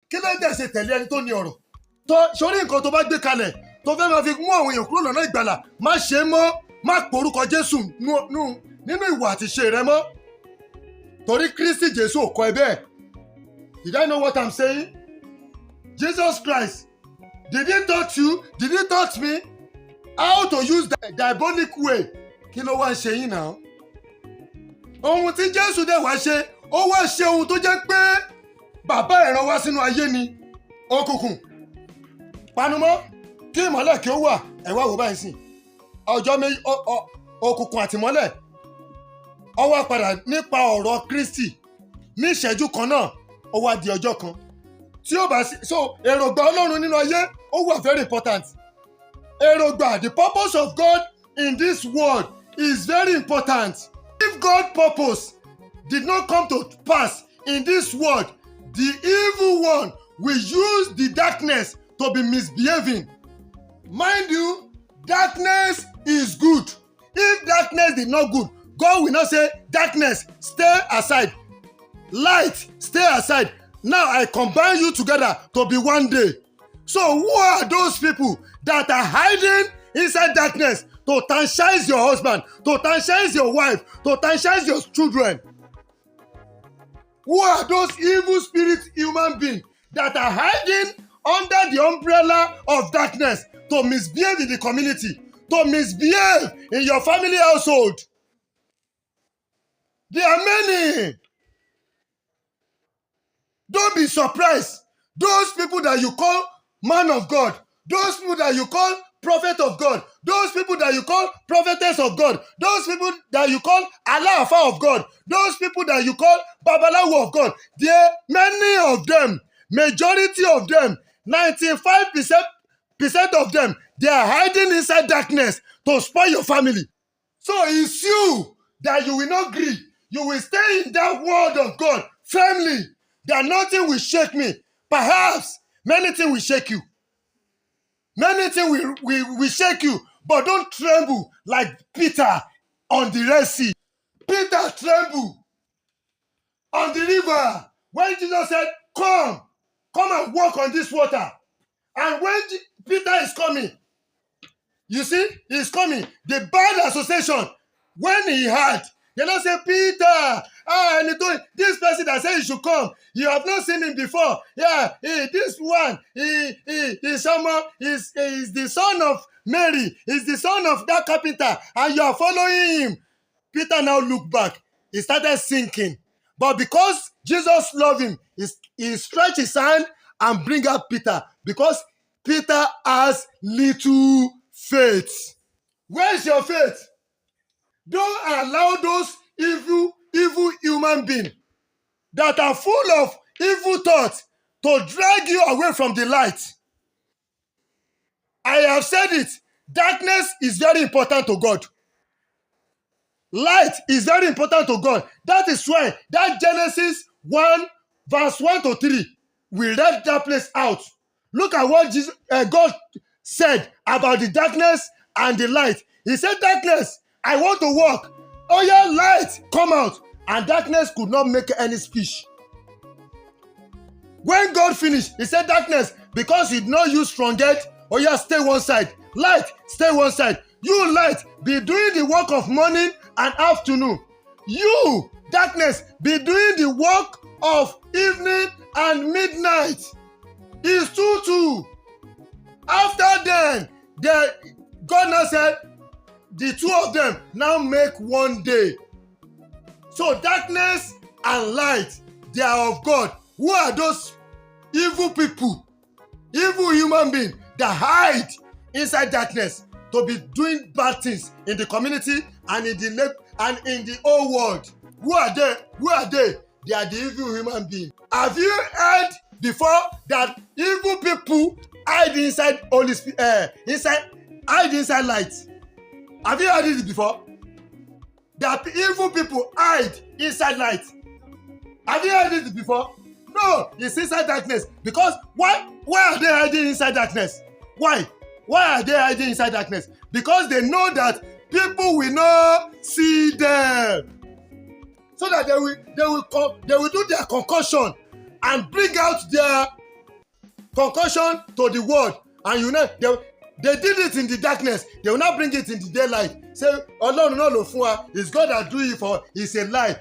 kí ló dé ṣe tẹ̀lé ẹni tó ní ọ̀rọ̀ tó sórí nǹkan tó bá gbé kalẹ̀ tó fẹ́ máa fi mú àwọn èèyàn kúrò lọ́nà ìgbàlà má ṣe mọ́, má porúkọ Jésù nínú ìwà àti ṣe rẹ mọ́, torí Kristi Jésù ò kọ́ ẹ bẹ́ẹ̀. Did I know what I'm saying? Jesus Christ, did he taught me how to use the diabolic way? Kí ló wá ń ṣe yín náà? Ohun tí Jésù dẹ̀ wá ṣe, ó wá ṣe ohun tó jẹ́ pé bàbá ẹ̀ rán wá sínú ayé ni òkùnkùn. Panumọ́ kí ìmọ́lẹ̀ kí ó wà, ẹ wá wò báyìí sìn. Ọjọ́ méjì òkùnkùn àti ìmọ́lẹ̀. Ó wá padà nípa ọ̀rọ̀ Kristi ní ìṣẹ́jú kan náà, ó wá di ọjọ́ kan. Tí ó bá sí, so èròǹgbà Ọlọ́run nínú ayé ó wà very important. Èròǹgbà, the purpose of God in this world is very important. If God's purpose did not come to pass in this world, the evil one will use the darkness to be misbehaving. Mind you, darkness is good. If darkness is not good, God will not say, darkness, stay aside. Light, stay aside. Now I combine you together to be one day. So who are those people that are hiding inside darkness to tantalize your husband, to tantalize your wife, to tantalize your children? Who are those evil spirit human beings that are hiding under the umbrella of darkness to misbehave in the community, to misbehave in your family household? There are many. Don't be surprised. Those people that you call man of God, those people that you call prophet of God, those people that you call prophetess of God, those people that you call Alaafa of God, those people that you call Babalawo of God, there many of them, majority of them, 95% of them, they are hiding inside darkness to spoil your family. So it's you that you will not grieve. You will stay in that word of God firmly, that nothing will shake me. Perhaps many things will shake you. Many things will shake you, but don't tremble like Peter on the Red Sea. Peter trembled on the river when Jesus said, come and walk on this water. And when Peter is coming, you see, he's coming. The bad association, when he had, they don't say, Peter, this person that said you should come, you have not seen him before. Yeah, this one, he's the son of Mary, he's the son of that carpenter, and you are following him. Peter now looked back. He started sinking. But because Jesus loved him, he stretched his hand and bring out Peter, because Peter has little faith. Where's your faith? Don't allow those evil human beings that are full of evil thoughts to drag you away from the light. I have said it. Darkness is very important to God. Light is very important to God. That is why that Genesis 1, verse 1 to 3, we read that place out. Look at what God said about the darkness and the light. He said, darkness, I want to walk. Oh yeah, light, come out. And darkness could not make any speech. When God finished, he said, darkness, because he did not use strong head, oh yeah, stay one side. Light, stay one side. You, light, be doing the work of morning and afternoon. You, darkness, be doing the work of evening and midnight. It's 2-2. After then, God now said, the two of them now make one day. So darkness and light, they are of God. Who are those evil people, evil human beings that hide inside darkness to be doing bad things in the community and in the whole world? Who are they? Who are they? They are the evil human beings. Have you heard before that evil people hide inside Holy Spirit, hide inside light? Have you heard it before? That evil people hide inside light. Have you heard it before? No, it's inside darkness. Because why are they hiding inside darkness? Why? Why are they hiding inside darkness? Because they know that people will not see them. So that they will do their concussion and bring out concussion to the world, and you know they did it in the darkness, they will not bring it in the daylight. Say Ọlọ́run náà ló fún wa, it's God that do it for, it's a lie.